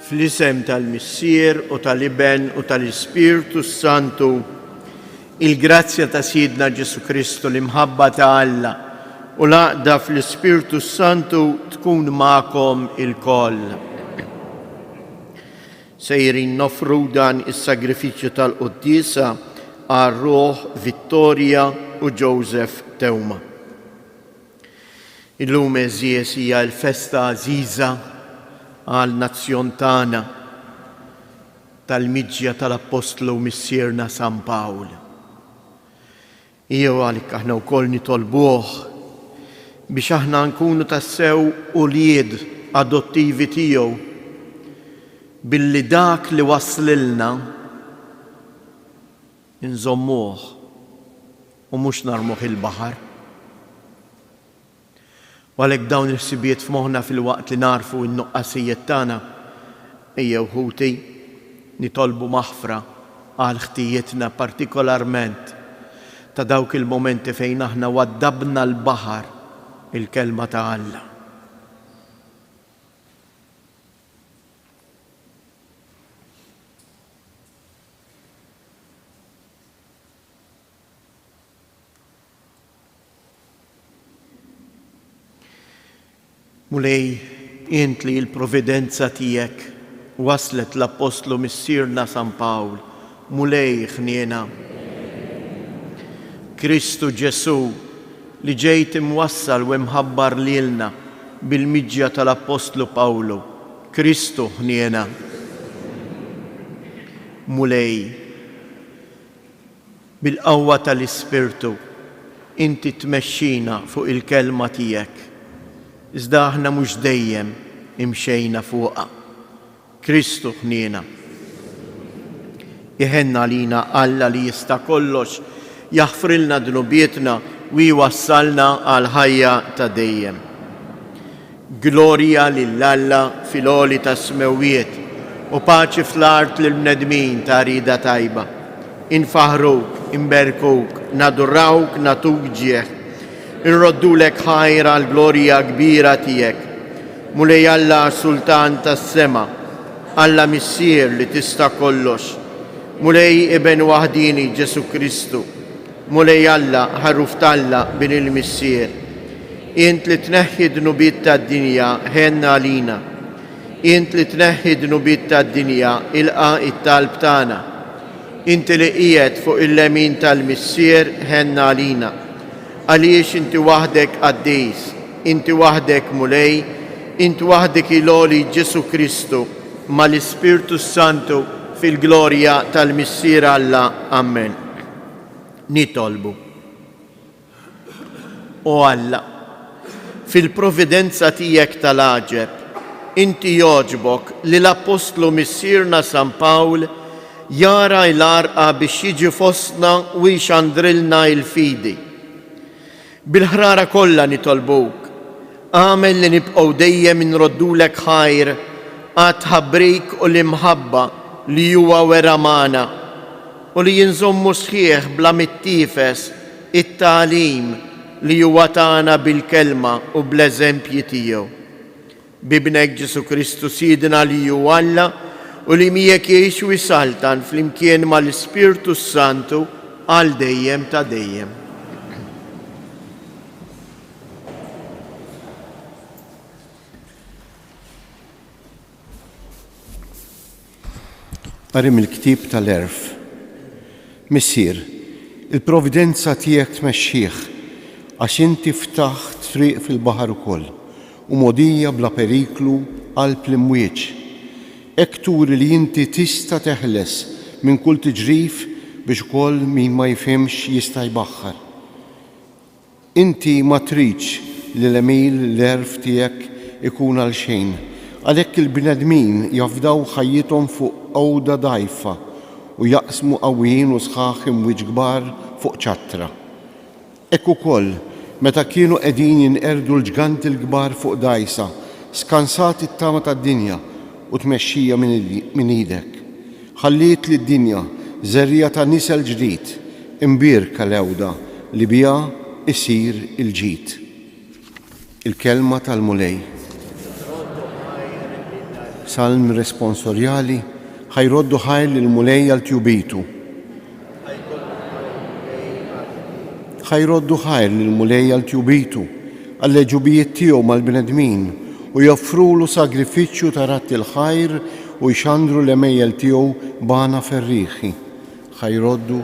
Fl-isem tal-Missier u tal-Iben u tal-Ispirtu Santu, il-grazzja ta' Sidna Ġesu Kristu l-imħabba ta' Alla u l-għaqda fl-Ispirtu Santu tkun ma'kom il-koll. Sejrin nofru dan is-sagrifiċċju tal-Quddisa għar-Ruħ Vittoria u Joseph Tewma. Illum eżies hija l-festa għażiża għal nazzjon tagħna tal-miġja tal-Apostlu Missierna San Pawl. Jew għalik aħna wkoll nitolbuh biex aħna nkunu tassew ulied adottivi tiegħu billi dak li waslilna inżommuh u mhux narmuh il-baħar. U għalhekk dawn il-ħsibiet f'moħħna fil-waqt li narfu n-nuqqasijiet tagħna ejjew ħuti nitolbu maħfra għal ħtijietna partikolarment ta' dawk il-momenti fejn aħna waddabna l-baħar il-kelma ta' Alla. Mulej, int li l-providenza tijek waslet l-Apostlu Missierna San Pawl, mulej ħniena. Kristu Ġesu li ġejt imwassal u imħabbar lilna bil-miġja tal-Apostlu Pawlu, Kristu ħniena. Mulej, bil-qawwa tal-Ispirtu, inti tmexxina fuq il-kelma tijek. Iżda aħna mhux dejjem imxejna fuqha. Kristu ħniena. Iħenna lina Alla li jista' kollox jaħfrilna dnubietna u jwassalna għal ħajja ta' dejjem. Glorja lill-Alla fil-għoli ta' smewiet u paċi fl-art lill-bnedmin ta' rida tajba. Infaħruk, imberkuk, nadurrawk, natuk ġieħ. Irroddulek ħajra l-glorja kbira tijek. Mulej Alla Sultan tas-sema, Alla Missier li tista' kollox. Mulej Iben waħdini Ġesu Kristu. Mulej Alla ħarruf talla bin il-Missier. Int li tneħħi dnubiet tad-dinja ħenna lina. Int li tneħħi dnubiet tad-dinja ilqa' it-talb tagħna. Inti li qiegħed fuq il-lemin tal-Missier ħenna lina. Għaliex inti waħdek qaddis, inti waħdek mulej, inti waħdek il-għoli Ġesu Kristu ma l-Ispirtu Santu fil-glorja tal-Missier Alla. Amen. Nitolbu. O Alla, fil-providenza tijek tal-aġeb, inti joġbok li l-Apostlu Missierna San Pawl jara l-arqa biex jiġi fostna u jxandrilna il-fidi. Bil-ħrara kollha nitolbuk, għamel li nibqgħu dejjem inroddulek ħajr għad ħabbrik u l-imħabba li huwa wera magħna u li jinżommu sħiħ bla mittifes it-tagħlim li huwa tagħna bil-kelma u bl-eżempji tiegħu. Bibnek Ġesu Kristu Sidna li huwa Alla u li miegħek jgħix u jsaltan flimkien mal-Ispirtu Santu għal dejjem ta' dejjem. Qari mill-ktib tal-Erf. Missier, il-providenza tiegħek tmexxih għax inti ftaħt triq fil-baħar ukoll u modija bla periklu qalb l-imwieġ. Hekk turi li inti tista' teħles minn kull tiġrif biex ukoll min ma jifhimx jista' jbaħħar. Inti ma tridx li l-emil l-erf tiegħek ikun għal xejn, għalhekk il-bnedmin jafdaw ħajjithom fuq għawda dajfa u jaqsmu qawwijin u sħaħ imwieġ kbar fuq ċattra. Hekk ukoll meta kienu qegħdin jinqerdu l-ġganti l-kbar fuq dajsa, skansati t-tama tad-dinja u tmexxija minn idek. Ħalliet lid-dinja żerrija ta' nisel ġdid, imbirka l-għewda li biha isir il-ġid. Il-kelma tal-mulej. Salm responsorjali ħajroddu ħajr lill-mulejja l-tjubitu. ħajroddu ħajr lill-mulejja l-tjubitu għall-leġubijiet tiegħu mal-bnedmin u joffrulu sagrifiċċju ta' ratti l-ħajr u jxandru l-emejjel tiegħu bana ferriħi. ħajroddu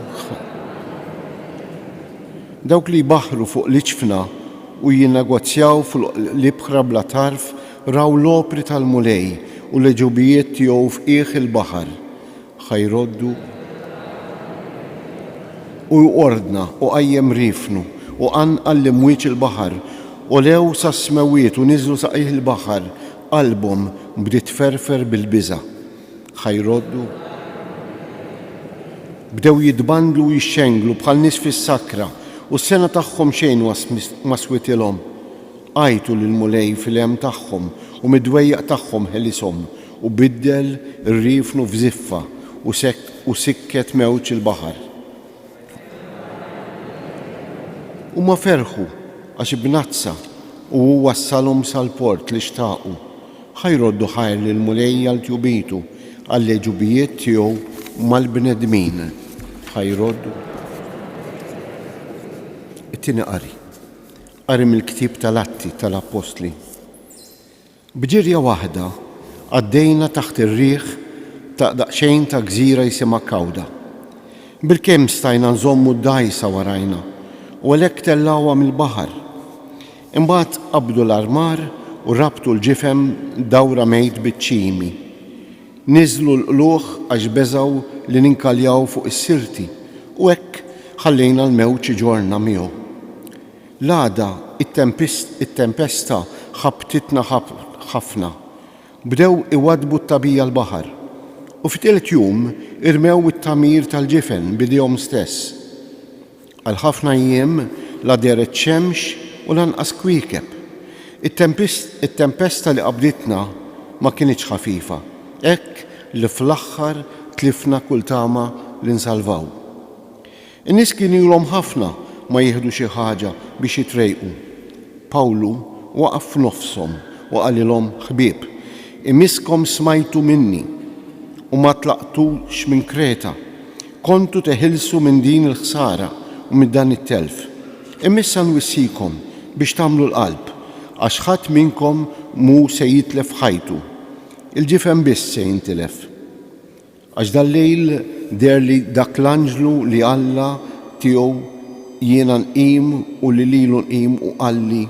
dawk li jbaħru fuq l-iċfna u jinnegozjaw fuq l-ibħra bla tarf raw l-opri tal-mulej u l-leġubijiet tiegħu fqiegħ il-baħar. ħajroddu u jordna u qajjem rifnu u anqal l-imwieġ il-baħar u lew sa smewiet u niżlu saqih il-baħar qalbhom bdiet ferfer bil-biża'. ħajroddu bdew jitbandlu u jixxenglu bħal nies fis-sakra u s-sena tagħhom xejn ma switilhom. Għajtu lill-mulej fil-hemm tagħhom u mid-dwejjaq tagħhom ħelishom u biddel ir-rifnu f'żiffa u sikket mewġ il-baħar. Huma ferħu għax bnazza u wassalhom sal-port li xtaqu. ħajroddu ħajr lill-mulejja l-tjubitu għall-leġubijiet tiegħu mal-bnedmin. ħajroddu. It-tieni qari mill-ktieb tal-Atti tal-Apostli. Bġirja waħda għaddejna taħt ir-riħ ta' daqsxejn ta' gżira jisimha Kawda. Bil-kemm stajna nżommu d-dajsa warajna u għalhekk tellawha mill-baħar. Imbagħad qabdu l-armar u rabtu l-ġifem dawra mejt biċ-ċimi. Niżlu l-qluħ għax beżaw li ninkaljaw fuq is-sirti u hekk ħallejna l-mewġ ġorna miegħu. L-għada it-tempesta ħabtitna ħafna. Bdew iwadbu t-tabija l-baħar u fit-tielet jum irmew it-tamir tal-ġifen bidejhom stess. Għal ħafna jiem la deret xemx u lanqas kwiekeb. It-tempesta li qabditna ma kienx ħafifa. Hekk li fl-aħħar tlifna kull tama li nsalvaw. In-nies kienu ilhom ħafna ma jieħdu xi ħaġa biex jitrejqu. Pawlu waqaf f'nofshom u qalilhom ħbieb, imiskom smajtu minni u ma tlaqtux minn Kreta. Kontu teħilsu minn din il-ħsara u minn dan it-telf. Imissa nwissikom biex tagħmlu l-qalb għax ħadd minnkom mu se jitlef ħajtu. Il-ġifem biss se jintilef. Għax dal-lejl derli dak l-anġlu li Alla tiegħu jiena nqim u li lilu nqim u qalli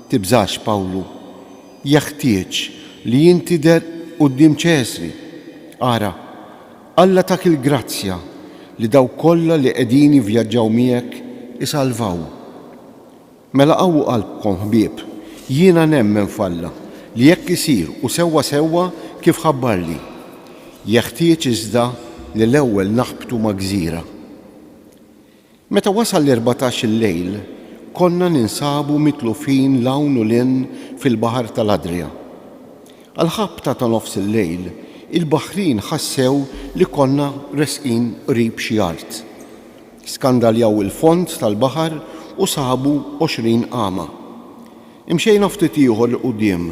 tibżax Pawlu. Jeħtieġ li jinti der quddiem Ċesri. Ara, Alla tak il-grazzja li daw kollha li qegħdin jivvjaġġaw miegħek isalvaw. Mela qawwu qalbkom ħbieb, jiena nemmen f'Alla li jekk isir u sewwa kif ħabbarli. Jeħtieġ iżda li l-ewwel naħbtu ma' gżira. Meta wasal l-14 il-lejl, konna ninsabu mitlufin lawn u lin fil-baħar tal-Adria. Għal-ħabta ta' nofs il-lejl, il-baħrin ħassew li konna resqin qrib xi art. Skandaljaw il-fond tal-baħar u sabu 20 qama. Imxejna ftit ieħor l quddiem,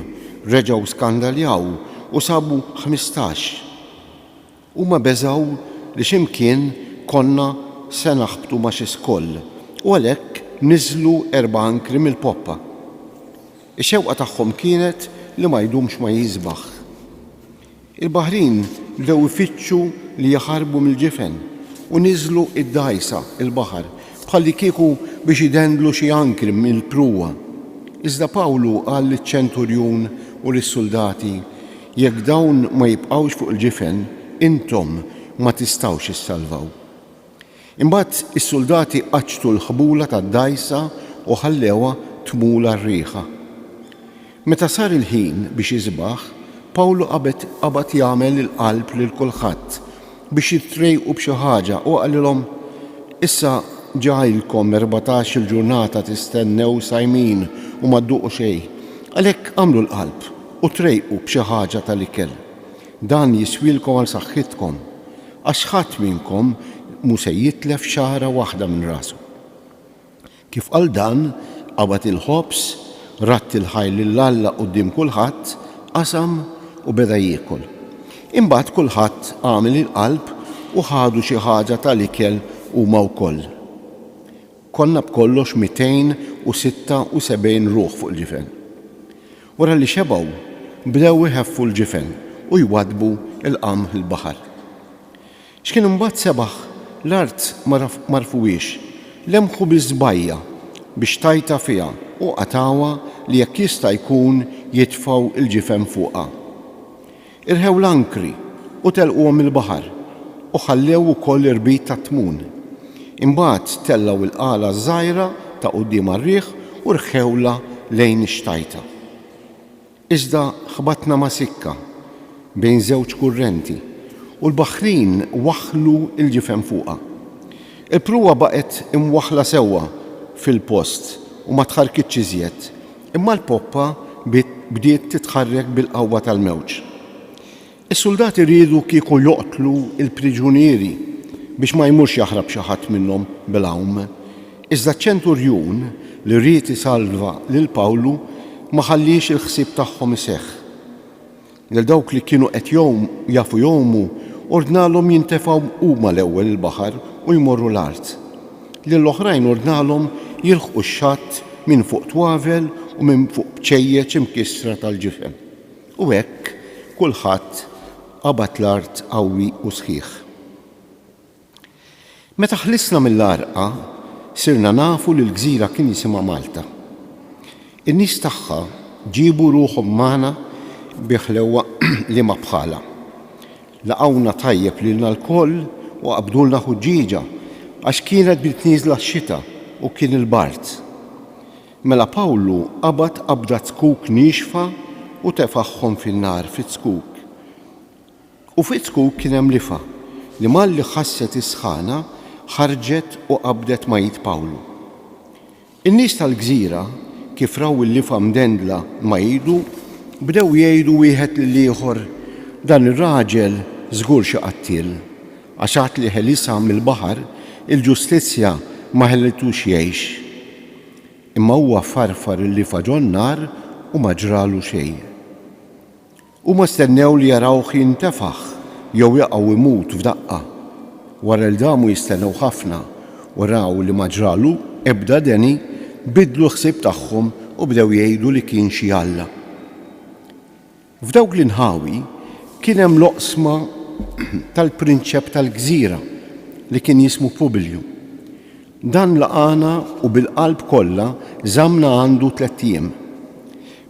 reġgħu skandaljaw u sabu 15. Huma beżaw li x'imkien konna se naħbtu ma' xi skoll u għalhekk niżlu 4 ankri mill-poppa. Ix-xewqa tagħhom kienet li ma jdumx ma jiżbaħ. Il-baħrin bdew ifittxu li jaħarbu mill-ġifen u niżlu id-dajsa il-baħar bħalli kieku biex idendlu xi ankri mill-pruwa. Iżda Pawlu qal liċ-ċenturjun u lis-soldati jekk dawn ma jibqgħux fuq il-ġifen, intom ma tistgħux issalvaw. Imbagħad is-soldati qaċtu l-ħbula tad-dajsa u ħallewha tmula r-rieħa. Meta sar il-ħin biex jiżbaħ, Pawlu qabad jagħmel il-qalb lil kulħadd biex jitrejqu b'xi ħaġa u qalilhom issa ġajlkom 14 il-ġurnata tistennew sajmin u ma dduqu xejn. Għalhekk għamlu l-qalb u trejqu b'xi ħaġa tal-ikel. Dan jiswilkom għal saħħitkom għax ħadd minnkom mu se jitlef xara waħda minn rasu. Kif qal dan, qabad il-ħobs, ratt il-ħajl lill-Alla quddiem kulħadd, qasam u beda jiekol. Imbagħad kulħadd għamel il-qalb u ħadu xi ħaġa tal-ikel huma wkoll. Konna b'kollox 276 ruħ fuq il-ġifen. Wara li xebgħu bdew iħeffu l-ġifen u jwadbu il-qamħ il-baħar. X'kien imbagħad sebaħ l-art marfuwiex, lemħu biż-żbajja biex tajta fiha u qatawha li jekk jista' jkun jitfgħu il-ġifen fuqha. Irħew l-ankri u telquhom il-baħar u ħallew ukoll irbit ta' tmun. Imbagħad tellaw il-qala żgħira ta' quddiem ar-riħ u rħewla lejn ix-xtajta. Iżda ħbatna ma' sikka bejn żewġ kurrenti u l-baħrin waħħlu l-ġifen fuqha. Il-pruwa baqgħet imwaħħla sewwa fil-post u ma tħarkitx iżjed, imma l-poppa bdiet titħarrek bil-qawwa tal-mewġ. Is-soldati riedu kieku joqtlu il-priġunieri biex ma jmurx jaħrab xi ħadd minnhom bil-għawm. Iżda ċ-ċenturjun li ried isalva lil Pawlu ma ħallix il-ħsieb tagħhom iseħħ. Lil dawk li kienu qed jafu jowmu ordnalhom jintefgħu huma l-ewwel il-baħar u jmorru l-art. Lill-oħrajn ordnalhom jilħqu x-xatt minn fuq twavel u minn fuq bċejjeċ imkissra tal-ġifen. U hekk kulħadd qabad l-art qawwi u sħiħ. Meta ħlisna mill-għarqa, sirna nafu li l-gżira kien jisimha Malta. In-nies tagħha ġiebu ruħhom magħna biħlewa li ma bħala. Laqgħuna tajjeb lilna l-koll u qabdulna ħuġġieġa għax kienet bitnieżla x-xita u kien il-bart. Mela Pawlu qabad qabda tkuk nixfa u tefaħħom fin-nar fit-tkuk. U fit-tkuk kien hemm lifa li malli ħasset is-sħana ħarġet u qabdet majt Pawlu. In-nies tal-gżira kif raw il-lifa mdendla majdu bdew jgħidu wieħed lill-ieħor dan ir-raġel żgur xi qattil għax għad li ħelisa mill-baħar il-ġustizzja ma ħellitux jgħix. Imma huwa farfar il-lifa ġon-nar u ma ġralu xejn. Huma stennew li jarawh jintefaħ jew jaqgħu imut f'daqqa. Wara l-damu jistennew ħafna u raw li ma ġralu ebda deni bidlu ħsieb tagħhom u bdew jgħidu li kien xi Alla. F'dawk l-inħawi kien hemm loqsma tal-prinċep tal-gżira li kien jismu Publiju. Dan laqana u bil-qalb kollha żamna għandu 3 ijiem.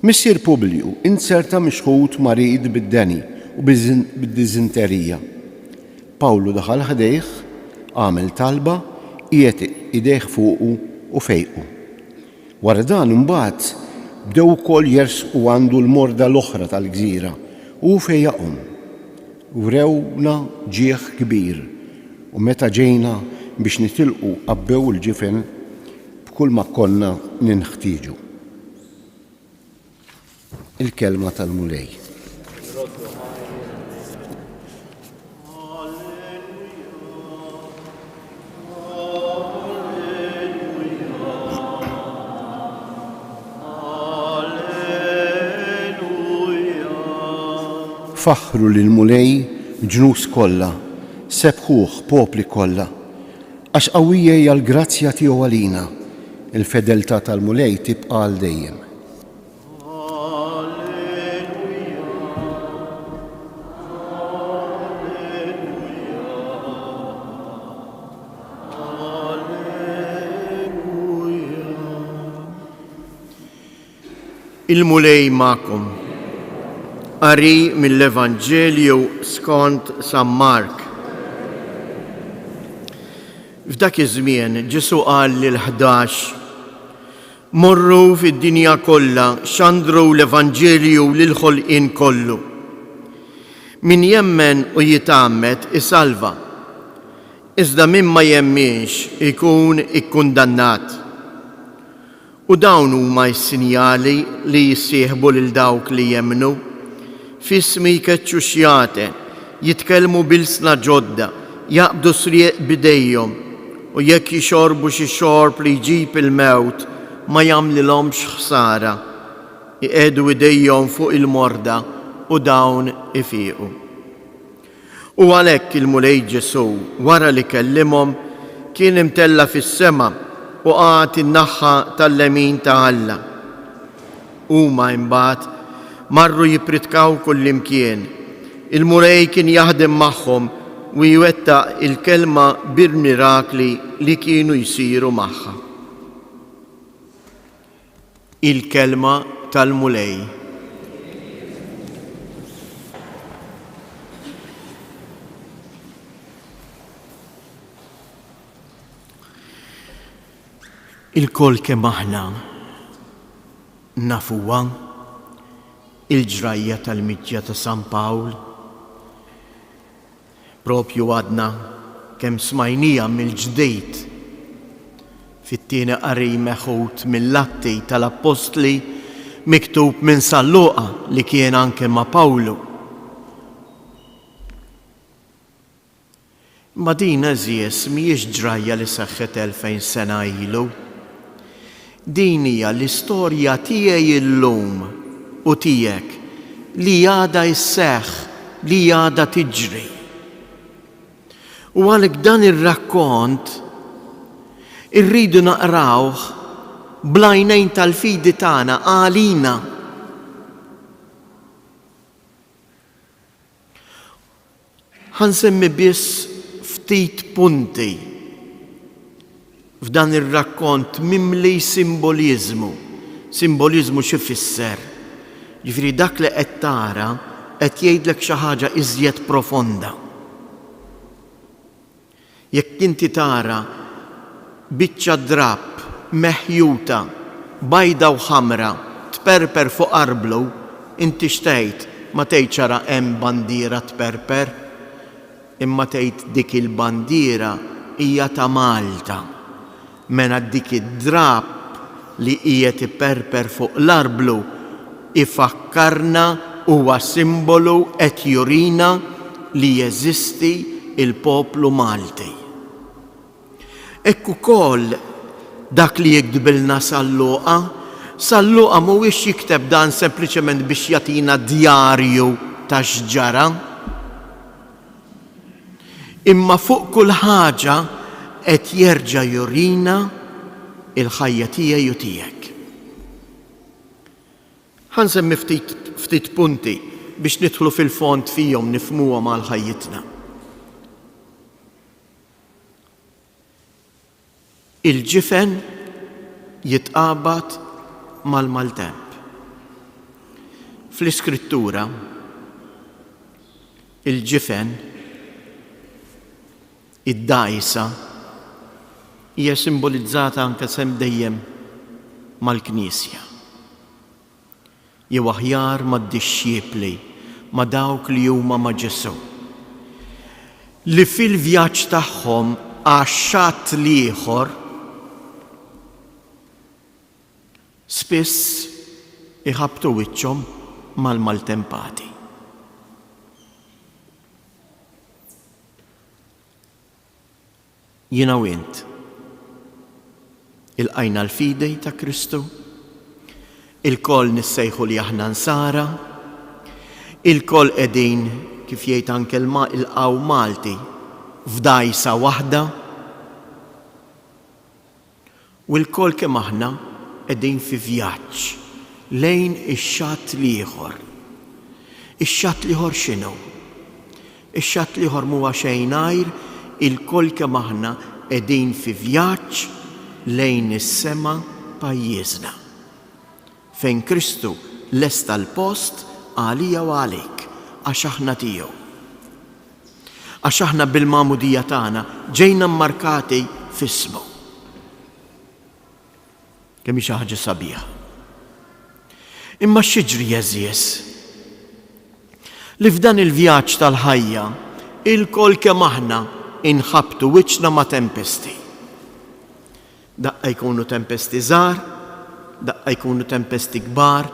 Missier Publiju inserta mixħut marid bid-deni u bid-diżinterija. Pawlu daħal ħdejh, għamel talba, qiegħed idejh fuqu u fejqu. Wara dan imbagħad bdew ukoll jersqu għandu l-morda l-oħra tal-gżira u fejjaqhom. Wrewna ġieħ kbir u meta ġejna biex nitilqu qabbew il-ġifen b'kull ma konna ninħtieġu. Il-kelma tal-mulej. Faħru lil-mulej ġnus kollha, sebħuh popli kollha, għax qawwija hija l-grazzja tiegħu għalina, il-fedeltà tal-mulej tibqa' għal dejjem. Il-mulej ma'kom. Qari mill-Evanġelju skont San Mark. F'dak iż-żmien Ġesu qal lil-11: Morru fid-dinja kollha x'andru l-Evanġelju lil-ħolqien kollu. Min jemmen u jitgħammed isalva, iżda min ma jemminx ikun ikkundannat. U dawn huma s-sinjali li jissieħbu lil dawk li jemmnu. Fismi jkeċċu xjate, jitkellmu bil-sna ġodda, jaqbdu srieq bidejhom u jekk jixorbu xi xorb li jġib il-mewt ma jagħmlilhomx ħsara. Iqegħdu idejhom fuq il-morda u dawn ifiqu. U għalhekk il-mulej Ġesu wara li kellimhom kien imtella fis-sema u qagħad in-naħa tal-lemin ta' Alla. Huma imbagħad marru jippritkaw kullimkien. Il-mulej kien jaħdem magħhom u jwettaq il-kelma bil-mirakli li kienu jsiru magħha. Il-kelma tal-mulej. Il-kol kemm aħna nafuha il-ġrajja tal-miġja ta' San Pawl, propju għadna kemm smajnija mill-ġdejt fit-tieni qari meħud mill-Atti tal-Apostli miktub minn San Luqa li kien anke ma' Pawlu. Ma din eżies mhijiex ġrajja li seħħet 2000 sena ilu. Din hija l-istorja tiegħi llum u tiegħek li għadha jseħħ, li għadha tiġri. U għalhekk dan ir-rakkont irridu naqrawh bl-għajnejn tal-fidi tagħna għalina. Ħansemmi biss ftit punti f'dan ir-rakkont mimli simbolizmu. Simbolizmu xi fisser? Ġifieri dak li qed tara qed jgħidlek xi ħaġa iżjed profonda. Jekk inti tara biċċa drab meħjuta bajda u ħamra tperper fuq arblu, inti xtejt ma tgħid ċara hemm bandiera tperper, imma tgħid dik il-bandiera hija ta' Malta. Mena dik id-drab li qiegħed iperper fuq l-arblu ifakkarna huwa simbolu qed jurina li jeżisti il-poplu Malti. Hekk ukoll dak li jikdbilna San Luqa, San Luqa mhuwiex jikteb dan sempliċement biex jagħtina djarju ta' x'ġara, imma fuq kull ħaġa qed jerġa' jurina il-ħajja tiegħi u tiegħek. Ħansemmi ftit punti biex nidħlu fil-fond fihom nifhmuha mal-ħajjitna. Il-ġifen jitqabad mal-maltemp. Fl-Iskrittura il-ġifen, id-dgħajsa, hija simbolizzata anke sem dejjem mal-Knisja. Jew aħjar mad-dixxiepli, ma' dawk li huma ma' Ġesu. Li fil-vjaġġ tagħhom għax-xatt ieħor spiss iħabbtu wiċċhom mal-maltempati. Jiena u int ilqajna l-fidej ta' Kristu, il-koll nissejħu li aħna nsara, il-koll qegħdin kif jgħid anke il-qaw Malti f'dgħajsa waħda, u l-koll kemm aħna qegħdin fi vjaġġ lejn ix-xatt ieħor. Ix-xatt ieħor x'inhu? Ix-xatt ieħor mhuwa xejn għajr, il-koll kemm aħna qegħdin fi vjaġġ lejn is-sema pajjiżna, fejn Kristu lesta l-post għalija u għalik għax aħna tiegħu. Għax aħna bil-magħmudija tagħna ġejna mmarkati f'ismu. Kemm hi xi ħaġa sabiħa. Imma x'jiġri jeżies? Li f'dan il-vjaġġ tal-ħajja il-koll kemm aħna inħabtu wiċċna ma' tempesti. Daqqa jkunu tempesti żgħar, daqqa jkunu tempesti kbar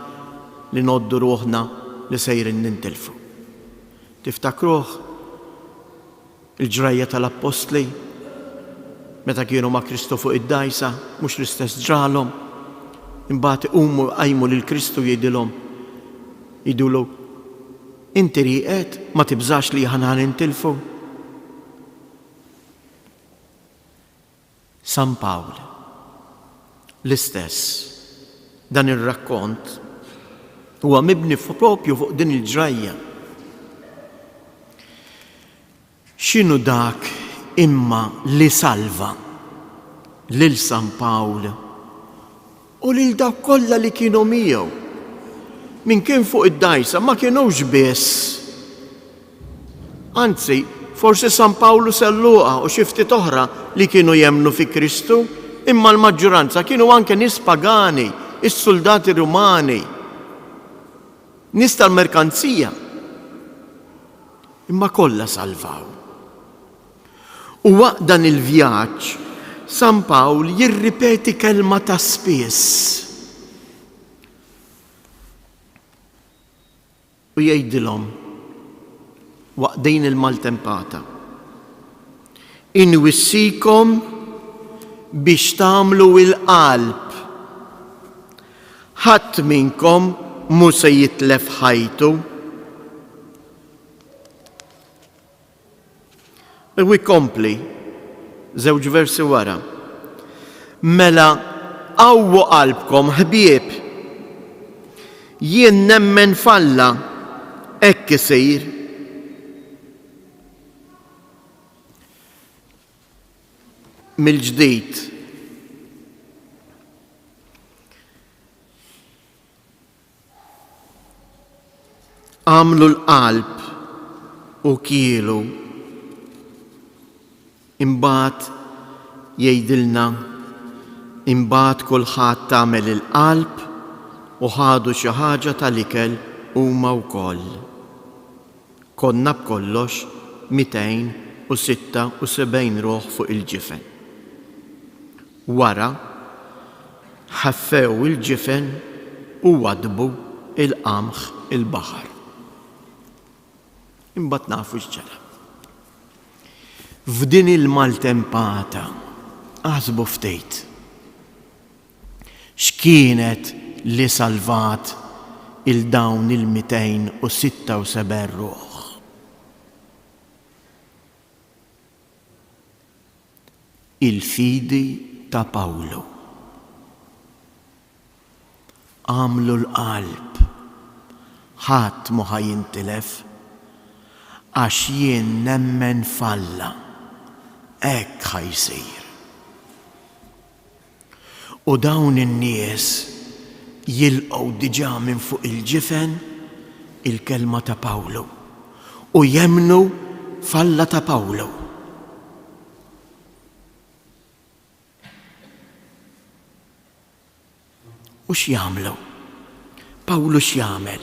li noddu ruħna li sejrin nintilfu. Tiftakruh il-ġrajja tal-Apostli meta kienu ma' Kristu fuq id-dgħajsa, mhux l-istess ġralhom, imbagħad iqumu qajmu lil Kristu jgħidulhom, jgħidulu Inti riqet ma tibżax li ħana nintilfu. San Pawl, l-istess, dan ir-rakkont huwa mibni propju fuq din il-ġrajja. X'inhu dak imma li salva lil San Pawl u lil dawk kollha li kienu miegħu. Min kien fuq id-dajsa ma kienux biss. Anzi, forsi San Pawlu selluqa u xi ftit oħra li kienu jemmnu fi Kristu, imma l-maġġoranza kienu anke nies pagani, is-soldati Rumani, nies tal-merkanzija. Imma kollha salvaw. U waqt dan il-vjaġġ, San Pawl jirripeti kelma ta' spiss. U jgħidilhom waqt din il-maltempata: inwissikom biex tagħmlu il-qalb. Ħadd minnkom mhu se jitlef ħajtu. U jkompli, żewġ versi wara: mela qawwu qalbkom ħbieb, jien nemmen falla, hekk isir. Mill-ġdid, għamlu l-qalb u kielu. Imbagħad jgħidilna, imbagħad kulħadd tagħmel il-qalb u ħadu xi ħaġa tal-ikel huma wkoll. Konna b'kollox 276 ruħ fuq il-ġifen. Wara ħaffew il-ġifen u wadbu il-qamħ il-baħar. Imbagħad nafu x'ġara. F'din il-maltempata aħsbu ftit x'kienet li salvat il-dawn il-276 ruħ. Il-fidi ta' Pawlu. Għamlu l-qalb, ħadd mu ħajintilef għax jien nemmen falla, hekk ħajsir. U dawn in-nies jilqgħu diġà minn fuq il-ġifen il-kelma ta' Pawlu u jemmnu falla ta' Pawlu. U x'jagħmlu? Pawlu x'jagħmel?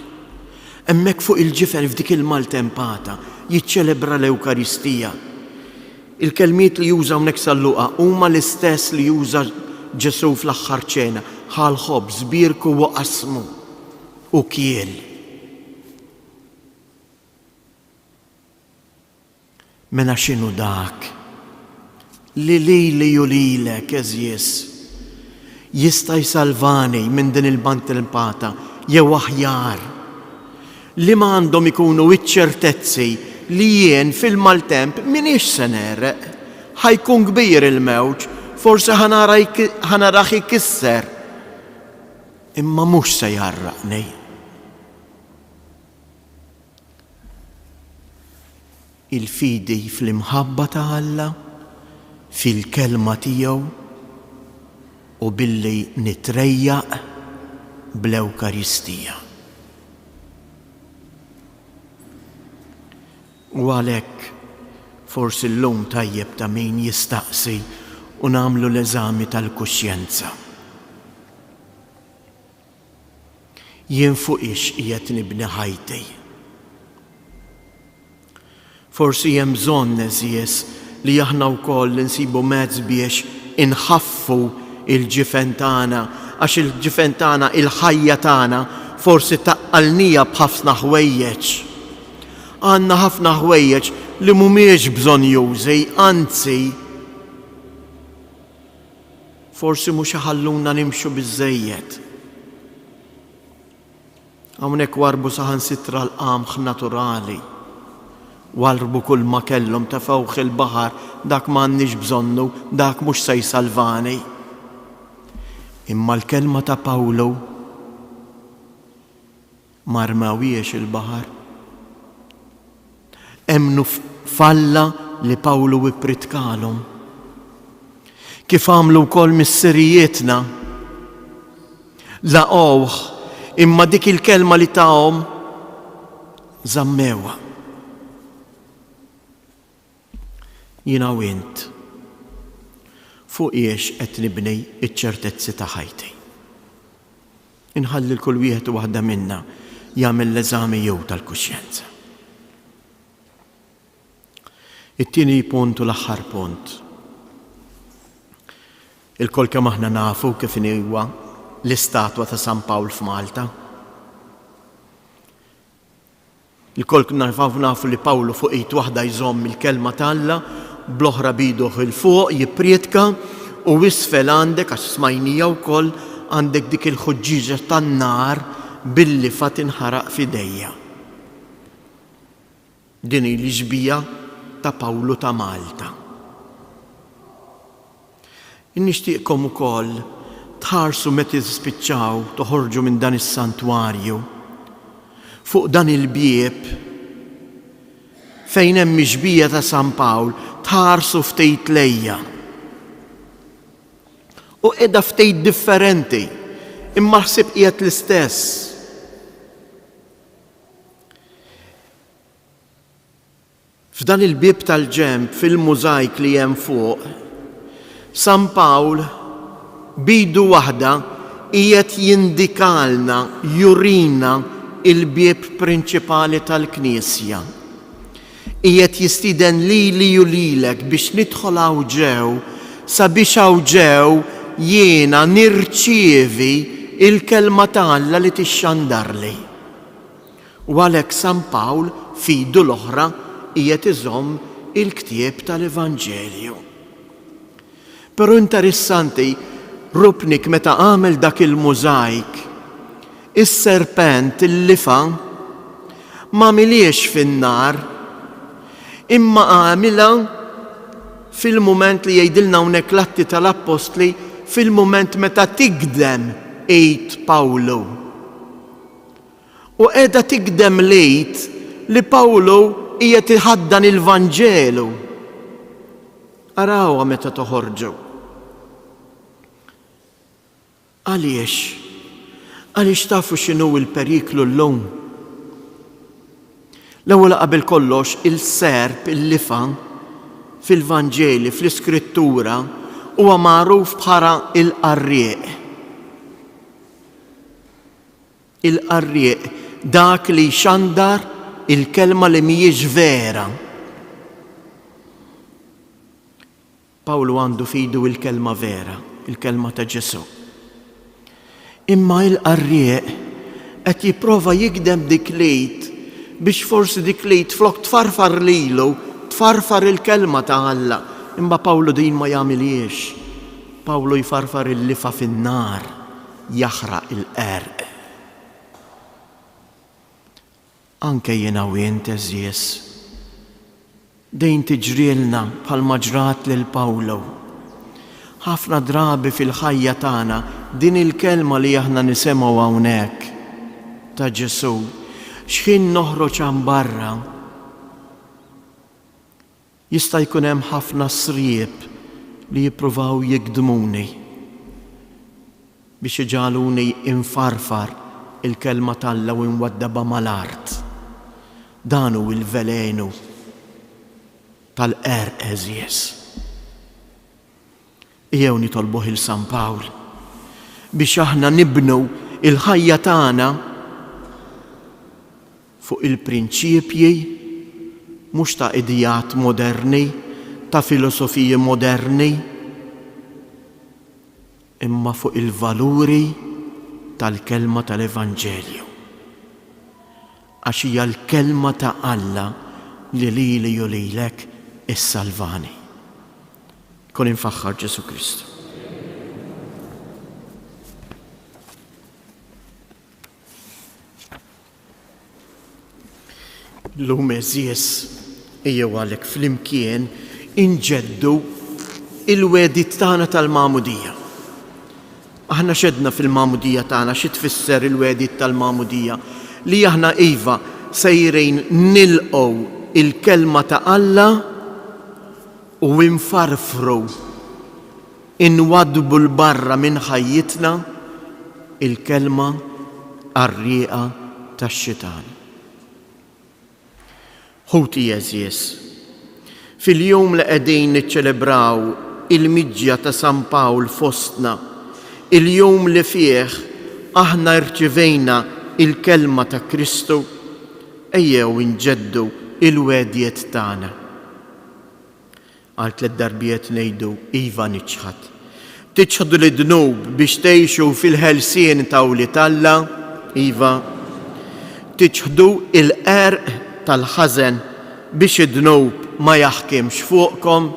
Hemmhekk fuq il-ġifen f'dik il-maltempata jiċċelebra l-Ewkaristija. Il-kelmiet li juża hawnhekk sal-Luqa huma l-istess li juża Ġesu fl-aħħar ċena, ħal ħobż, bierku u qasmu u kiel. Mela x'inhu dak li lili u lilek eżjes jista' jsalvani minn din il-maltempata jew aħjar li ma għandhom ikunu iċ-ċertezzi li jien fil-maltemp minix se nereq, ħajkun kbir il-mewġ, forse ħanaraħ ikisser, imma mhux se jarraqni. Il-fidi fl-imħabba ta' Alla, fil-kelma tiegħu u billi nitrejjaq bl-Ewkaristija. U għalhekk forsi llum tajjeb ta' min jistaqsi u nagħmlu l-eżami tal-kuxjenza. Jien fuq ix qiegħed nibni ħajti. Forsi hemm bżonn eżjes li aħna wkoll insibu mezz biex inħaffu il-ġifen tagħna għax il-ġifen tagħna il-ħajja tagħna forsi taqqalnija b'ħafna ħwejjeġ. Għandna ħafna ħwejjeġ li mhumiex bżonn jużi, anzi forsi mhux iħalluna nimxu biżżejjed. Hawnhekk warbu saħansitra l-qamħ naturali. Warbu kull ma kellhom ta' fawħ il-baħar, dak m'għandniex bżonnu, dak mhux se jsalvani. Imma l-kelma ta' Pawlu ma rmawiex il-baħar. Emnu falla li Pawlu ippritkalhom. Kif għamlu wkoll mis-sirijietna. Laqgħuh, imma dik il-kelma li tagħhom żammewha. Jiena u int fuq iex qed nibni ċ-ċertezzi ta' ħajti. Inħalli l-kull wieħed u waħda minna jagħmel l-eżami jew tal-kuxjenza. It-tieni punt u l-aħħar punt. Il-kol kemm aħna nafu kif huwa l-istatwa ta' San Pawl f'Malta. Il-kol nafu li Pawlu fuq id waħda jżomm il-kelma tal-Alla, bl-oħra biduh il-fuq jipprietka u isfel għandek għax smajnija wkoll għandek dik il-ħuġġiġa tan-nar billi fa tinħaraq f'idejja. Din l-ġbija ta' Pawlu ta' Malta. Nixtieqkom ukoll tħarsu meta tispiċċaw toħorġu minn dan is-santwarju fuq dan il-bieb fejn hemm mixbija ta' San Pawl, tħarsu ftejt lejja. U qiegħda ftejt differenti, imma ħsieb qiegħed l-istess. F'dan il-bieb tal-ġenb fil-mużajk li hemm fuq, San Pawl bidu waħda qiegħed jindikalna, jurina il-bieb prinċipali tal-Knisja. Qiegħed jistiden lili u lilek biex nidħol hawn ġew, sabiex hawn ġew jiena nirċievi il-kelma tal-Alla li tixxandarli. U għalhekk San Pawl fidu l-oħra qiegħed iżomm il-ktieb tal-Evanġelju. Però interessanti, Rupnik meta għamel dak il-mużajk, is-serpent il-lifa ma miliex fin-nar, imma għamilha fil-mument li jgħidilna hawnhekk l-Atti tal-Apostli, fil-mument meta tigdem ejt Pawlu. U qiegħda tigdem lejt li Pawlu qiegħed iħaddan il-Vanġelu. Arawha meta toħorġu. Għaliex tafu x'inhu l-periklu llum? L-ewwel qabel kollox il-serp il-lifa fil-Vanġeli, fl-Iskrittura huwa magħruf bħala il-qarrieq. Il-qarrieq dak li jxandar il-kelma li mhijiex vera. Pawlu għandu fidu il-kelma vera, il-kelma ta' Ġesu. Imma il-qarrieq qed jipprova jikdem dik lejt biex forsi dik lejt flok tfarfar lilu, tfarfar il-kelma ta' Alla. Imma Pawlu din ma jagħmilhiex. Pawlu jfarfar il-lifa fin-nar, jaħraq il-qerq. Anke jiena u jien eżies, dejn tiġrielna bħalma ġrat lil Pawlu. Ħafna drabi fil-ħajja tagħna din il-kelma li aħna nisimgħu hawnhekk ta' Ġesu, x'ħin noħroġ hemm barra. Jista' jkun hemm ħafna sriep li jippruvaw jikdmuni biex iġaluni infarfar il-kelma tal-Alla u nwaddaba mal-art. Dan hu il-velenu tal-qerq eżies. Jew nitolbuh il-San Pawl biex aħna nibnu il-ħajja tagħna fuq il-prinċipji mhux ta' idijat moderni, ta' filosofiji moderni, imma fuq il-valuri tal-kelma tal-Evanġelju. Għax hija l-kelma ta' Alla li lili u lilek is-salvani. Kun infaħħar Ġesu Kristu. L-lum eżies ejjew għalhekk flimkien inġeddu il-wedit tagħna tal-Magħmudija. Aħna xedna fil-Magħmudija tagħna xi tfisser il-wedit tal-Magħmudija li aħna iva sejrejn nilqgħu il-kelma ta' Alla u nfarfru inwadbu l-barra minn ħajjitna il-kelma għarrieqa tax-xitan. Ħuti eżies, fil-jum li qegħdin niċċelebraw il-miġġja ta' San Pawl fostna, il-jum li fih aħna rċivejna il-kelma ta' Kristu, ejjew inġeddu il-wedjiet tagħna. Għal 3 darbiet ngħidu iva niċħad. Tiċħadu l-dnub biex tgħixu fil-ħelsien ta' Wlied Alla, iva. Tiċħdu il-qerq tal-ħażen biex id-dnub ma jaħkimx fuqkom.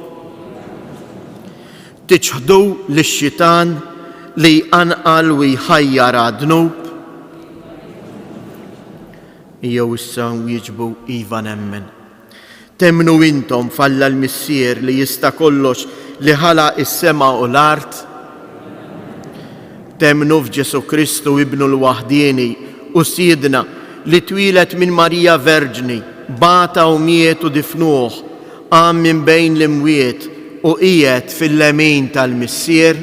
Tiċħdu lix-xitan li jqanqal u jħajjar għad-dnub. Jew issa wieġbu iva nemmen. Temnu intom f'Alla l-Missier li jista' kollox li ħalaq is-sema u l-art. Temnu f'Ġesu Kristu ibnu l-waħdieni u Siedna li twilet minn Marija Verġni, bata u miet u difnuh, qam minn bejn l-imwiet u qiegħed fil-lemin tal-Missier.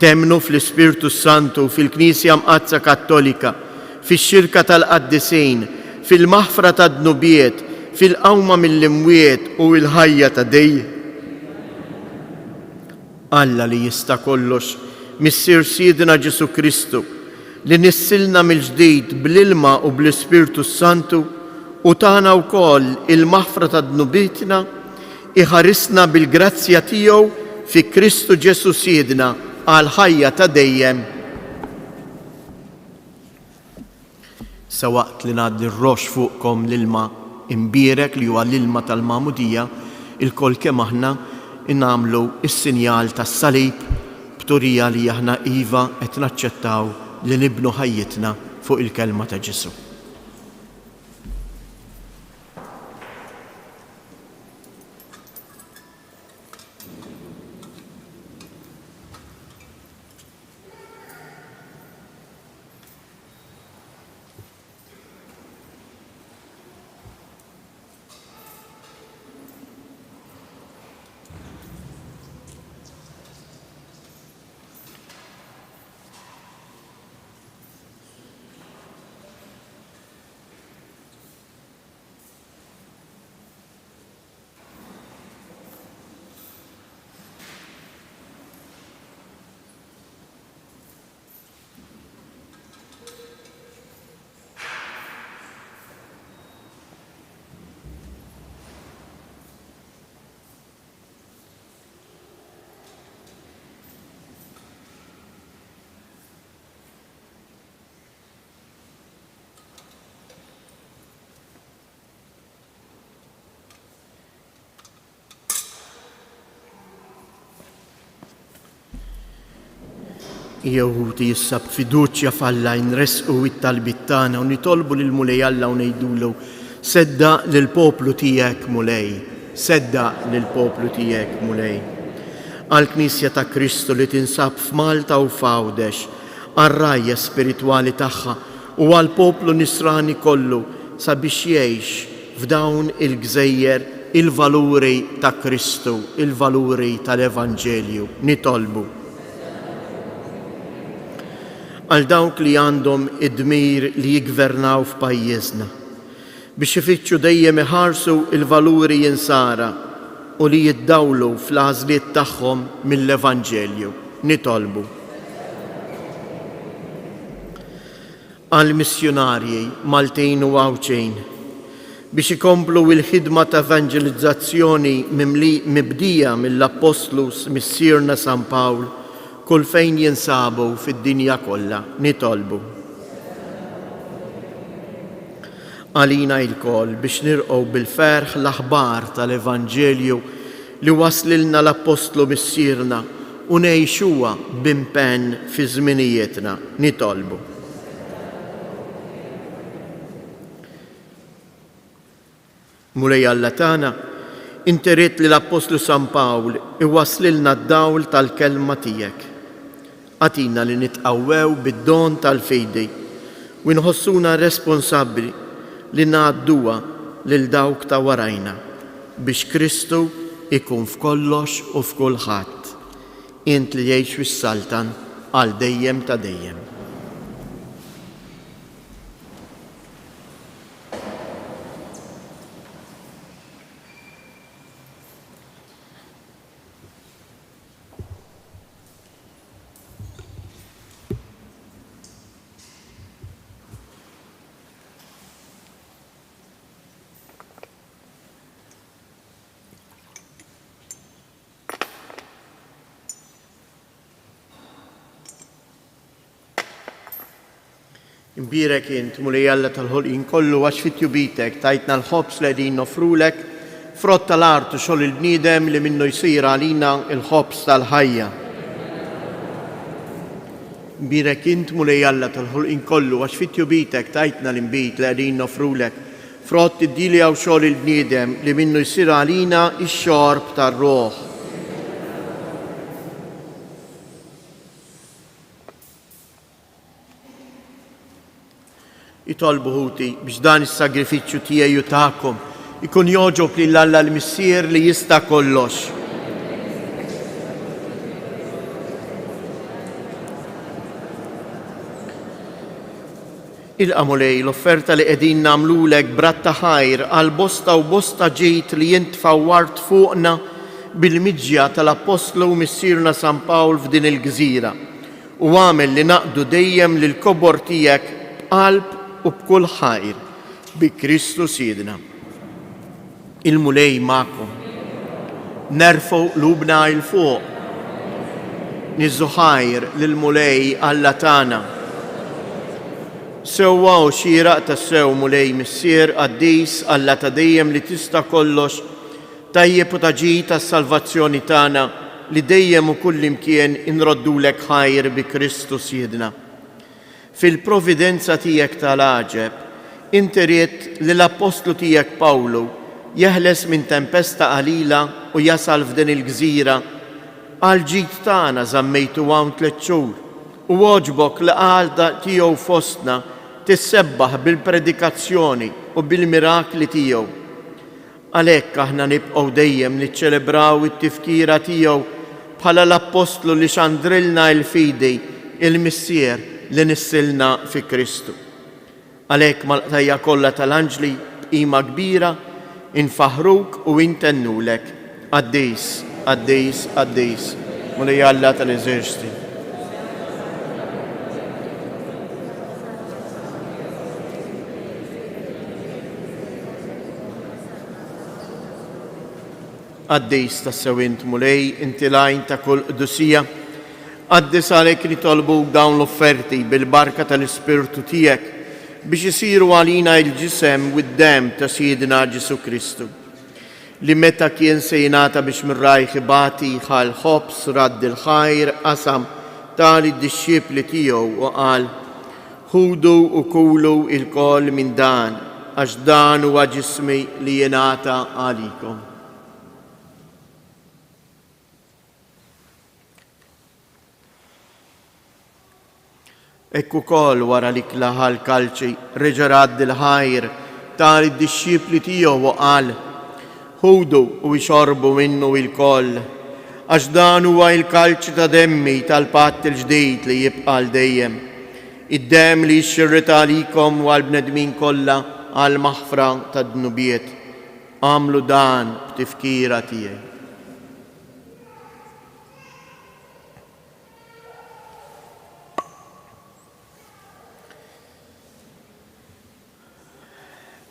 Temnu fl-Ispirtu Santu fil-Knisja Mqazza Kattolika, fix-xirka tal-Qaddisejn, fil-maħfra ta' dnubiet, fil-qawma mill-imwiet u l-ħajja ta' dej. Alla li jista' kollox, Missier Siedna Ġesu Kristu, li nissilna mill-ġdid bl-ilma u bl-Ispirtu Santu u tagħna wkoll il-maħfra ta' dnubietna, iħarisna bil-grazzja tiegħu fi Kristu Ġesu Siedna għal ħajja ta' dejjem. Sa waqt li ngħaddi r-rox fuqkom l-ilma imbierek li huwa l-ilma tal-Magħmudija, il-kol kemm aħna innagħmlu is-sinjal tas-salib b'turija li aħna iva qed naċċettaw li nibnu ħajjitna fuq il-kelma ta' Ġesu. Jew jissab fiduċja f'Alla nresqu it-talbit tagħna u nitolbu lil Mulej Alla u ngħidulu sedda lil poplu tiegħek Mulej, sedda lil poplu tiegħek Mulej. Għall-Knisja ta' Kristu li tinsab f'Malta u f'Għawdex, għar-rajja spiritwali tagħha u għall-poplu Nisrani kollu sabiex jgħix f'dawn il-gżejjer il-valuri ta' Kristu, il-valuri tal-Evanġelju, nitolbu. Għal dawk li għandhom id-dmir li jigvernaw f'pajjiżna biex ifittxu dejjem iħarsu il-valuri jinsara u li jiddawlu fl-għażliet tagħhom mill-Evanġelju, nitolbu. Għal missjonarji Maltin u Għawċejn biex ikomplu il-ħidma ta' evanġelizzazzjoni mibdija mill-Apostlu Missierna San Pawl kull fejn jinsabu fid-dinja kollha, nitolbu. Għalina il-koll biex nirqgħu bil-ferħ l-aħbar tal-Evanġelju li waslilna l-Apostlu Missierna u ngħixuha b'impenn fi żminijietna, nitolbu. Mulej Alla tagħna, Inti ried li l-Apostlu San Pawl iwaslilna d-dawl tal-kelma tiegħek. Għatina li nitqawwew bid-don tal-fidi u nħossuna responsabbli li ngħadduha lil dawk ta' warajna biex Kristu ikun f'kollox u f'kulħadd. Int li jgħix fis-Saltan għal dejjem ta' dejjem. Imbirek int Mulej Alla tal-ħolqien kollu għax fit-tjubitek tajtna l-ħobs li qegħdin nofrulek frott tal-artu xogħol il-bniedem li minnu jsir għalina il-ħobs tal-ħajja. Imbirek int Mulej Alla tal-ħolqien kollu għax fit-tjubitek tajtna l-inbit li qegħdin nofrulek frott id-dili għaw xogħol il-bniedem li minnu jsir għalina ix-xorb tar-Ruħ. Jitolbu ħuti biex dan is-sagrifiċċju tiegħi u tagħkom ikun joġob lil Alla l-Missier li jista' kollox. Ilqa' Mulej l-offerta li qegħdin nagħmlulek bratta ħajr għal bosta u bosta ġejt li jint fawwart fuqna bil-miġja tal-Apostlu Missierna San Pawl f'din il-gżira u għamel li naqdu dejjem lil kobor tiegħek b'qalb u b'kull ħajr bi Kristu Siedna. Il-Mulej magħkom. Nerfgħu qlubna il fuq. Niżżu ħajr lill-Mulej Alla tagħna. Sewwaw xieraq tas-sew Mulej Missier Qaddis Alla ta' dejjem li tista' kollox tajjeb u taġid tas-salvazzjoni tagħna li dejjem u kull imkien inroddulek ħajr bi Kristu Siedna. Fil-providenza tiegħek tal-għaġeb, inti ried li l-Apostlu tiegħek Pawlu jeħles minn tempesta qalila u jasal f'din il-gżira għal ġid tagħna żammejtu hawn 3 xhur u għoġbok li għalda tiegħu fostna tissebbaħ bil-predikazzjoni u bil-mirakli tiegħu. Għalhekk aħna nibqgħu dejjem niċċelebraw it-tifkira tiegħu bħala l-Apostlu li xandrilna l-fidi il-Missier li nissilna fi Kristu. Għalhekk mal-qtajja kollha tal-anġli b'qima kbira infaħruk u intennulek. Qaddis, Qaddis, Qaddis, Mulej Alla tal-Eżerċiti. Qaddis tas-sew int Mulej, inti lajn ta' kull qdusija. Qaddis għalhekk nitolbu dawn l-offerti bil-barka tal-Ispirtu tiegħek biex isiru għalina l-ġisem u d-dem ta' Siedna Ġesu Kristu li meta kien se jingħata biex mir-rajħ ibati ħal ħobs radd il-ħajr qasam tali d-dixxiepli tiegħu u qal: ħudu u kulu il-koll minn dan għax dan huwa ġismi li jingħata għalikom. Ekku kol wara li klaħal kalċi reġarad il-ħajr tal id-dixxiepli tiegħu u qal: ħudu u jxorbu minnu il-koll għax dan huwa il-kalċi ta' demmi tal-patt il-ġdid li jibqa' dejjem. Id-dem li jxirrita għalikom u għall-bnedmin kollha għal maħfra tad-dnubiet. Għamlu dan b'tifkira tiegħi.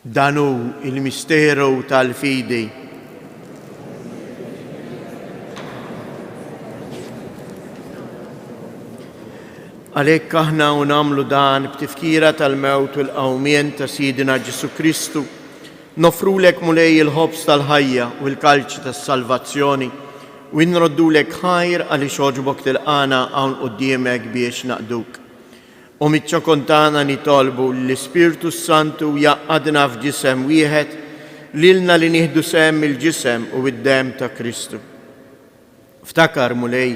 Danu il-misteru tal-fidi. Għalhekk aħna u nagħmlu dan b'tifkira tal-mewt u l-qawmien ta' Siedna Ġesu Kristu, nofrulek Mulej il-ħobs tal-ħajja u l-kalċi tas-salvazzjoni u nroddulek ħajr għaliex għoġbok tilqana hawn quddiemek biex naqduk. U mitċa kontana nitolbu l-Ispirtu Santu jaqqadna f'ġisem wieħed lilna li nieħdu sehem il-ġisem u id-dem ta' Kristu. Ftakar mulej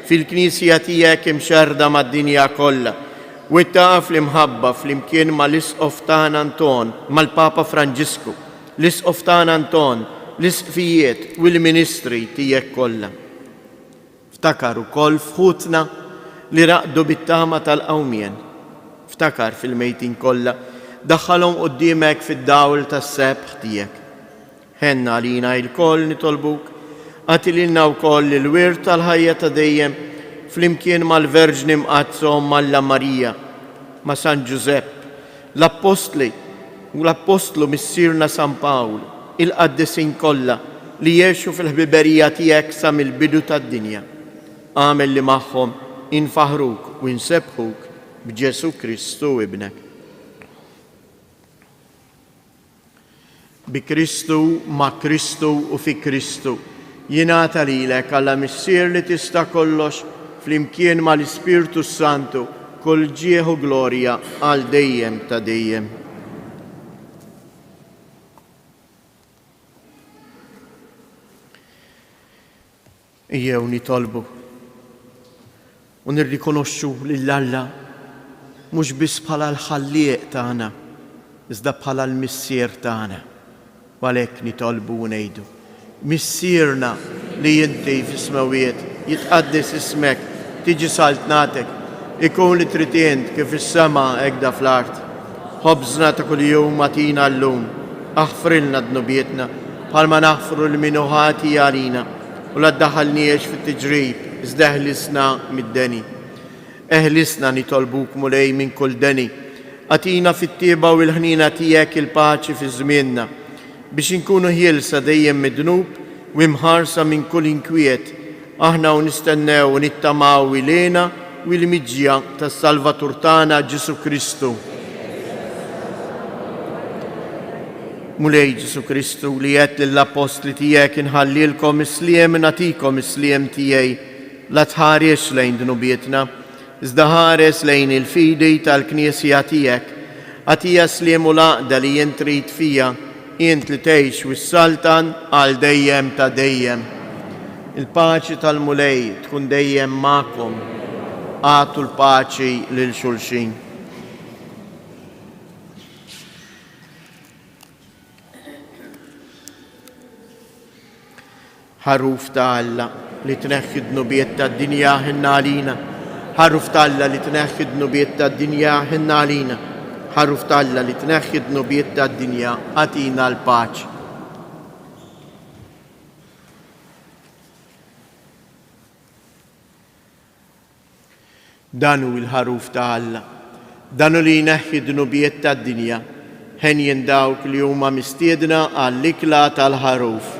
fil-Knisja tiegħek imxerda mad-dinja kollha u ittaqaf l-imħabba fl-imkien mal-Isqof tagħna Anton, mal-Papa Franġisku, l-Isqof tagħna Anton, l-isqfijiet u l-ministri tiegħek kollha. Ftakar ukoll fħutna li raqdu bit-tama tal-qawmien. Ftakar fil-mejtin kollha daħħalhom quddiemek fid-dawl tas-sebħ tiegħek. Ħenna għalina l-koll nitolbuk, għati lilna wkoll il-wirt tal-ħajja ta' dejjem flimkien mal-Verġni mqazzhom Malla Marija, ma' San Giuseppe, l-Apostli u l-Apostlu missierna San Pawl, il-qaddisin kollha li jgħixu fil-ħbiberija tiegħek sa mill-bidu tad-dinja. Għamel li magħhom infaħruk u nsebħuk b'Ġesu Kristu ibnek. Bi Kristu, ma' Kristu u fi Kristu jingħata lilek Alla missier li tista' kollox flimkien mal-Ispirtu Santu kull ġieħ u glorja għal dejjem ta' dejjem. Ejjew nitolbu u nirrikonoxxu lill-Alla mhux biss bħala l-ħallieq tagħna, iżda bħala l-missier tagħna. U għalhekk nitolbu u ngħidu: missierna li inti fis-smawiet jitqaddis ismek, tiġi saltnatek, ikun li trid int kif is-sema hekk fl-art. Ħobżna ta' kuljum atina llum, aħfrilna dnubietna bħalma naħfru l-minuħati għalina u la ddaħħalniex fit-tiġrib iżda eħlisna mid-deni. Eħlisna nitolbuk mulej minn kull deni, atina fit-tieba u l-ħnina tiegħek il-paċi fi żmienna biex inkunu ħielsa dejjem midnub u imħarsa minn kull inkwiet, aħna u nistennew u nittamaw ilena u l-miġja tas-Salvatur tagħna Ġesu Kristu. Mulej Ġesu Kristu li qed lill-Apostli tiegħek inħallilkom isliem nagħtikom isliem tiegħi, la tħares lejn dnubietna, iżda ħares lejn il-fidi tal-Knisja tiegħek, għatija sliem u laqda li jien trid fija, int li tgħix wis-saltan għal dejjem ta' dejjem. Il-paċi tal-mulej tkun dejjem magħkom, għatu l-paċi lil xulxin. Ħaruf ta' Alla li tneħħi d-nubiet tad-dinja ħinna għalina, ħaruf ta' Alla li tneħħi d-nubiet tad-dinja ħinna għalina, ħaruf ta' Alla li tneħħi d-nubiet tad-dinja għatina l-paċi. Danu il-ħaruf ta' Alla, danu li jneħħi d-nubiet tad-dinja, ħen dawk li huma mistiedna għall-ikla tal-ħaruf.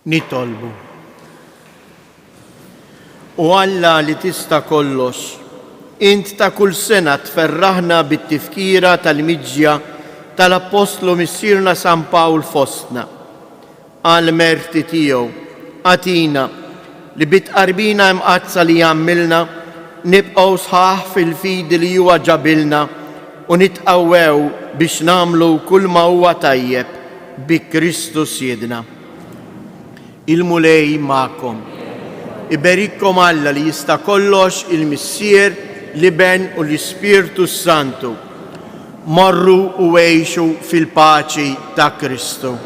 Nitolbu. U Alla li tista' kollox, Int ta' kull sena tferraħna bit-tifkira tal-miġja tal-Apostlu missierna San Pawl fostna. Għal-merti tiegħu għatina li bitqarbina imqazza li jagħmilna nibqgħu sħaħ fil-fidi li huwa ġabilna u nitqawwew biex nagħmlu kull ma huwa tajjeb bi Kristus Siedna. Il-mulej magħkom. Iberikkom Alla li jista' kollox il-Missier, l-Iben u l-Ispirtu Santu. Morru u għejxu fil-paċi ta' Kristu.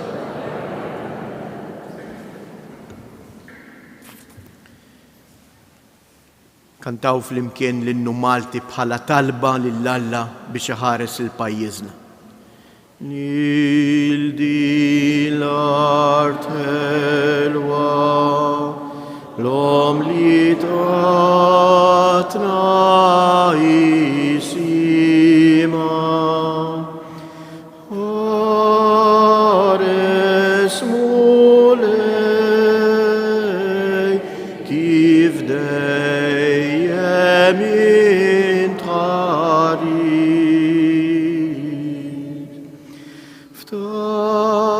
Kantaw fl-imkien l-innu Malti bħala talba lill-Alla biex iħares il-pajjiżna. Nil di l-art helwa, l-om li tatna jisima, ħares mulej kif dejjem intħarit. Ftakar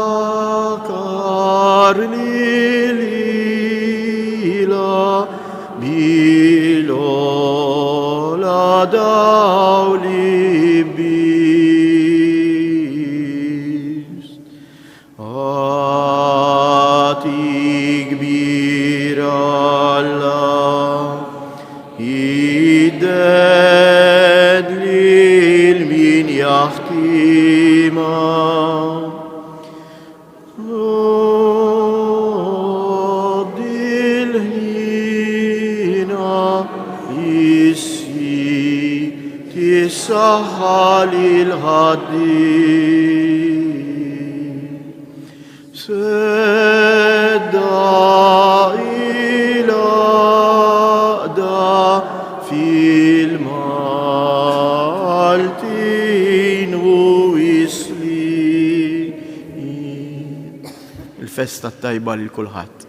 bilola dawli bist. Ati kbir Allah, idded lil min jaħtima. Tissaħħal il-ħaddim, sedda il-aqda fil-Maltin u isli. Il-festa tajba lil kulħadd.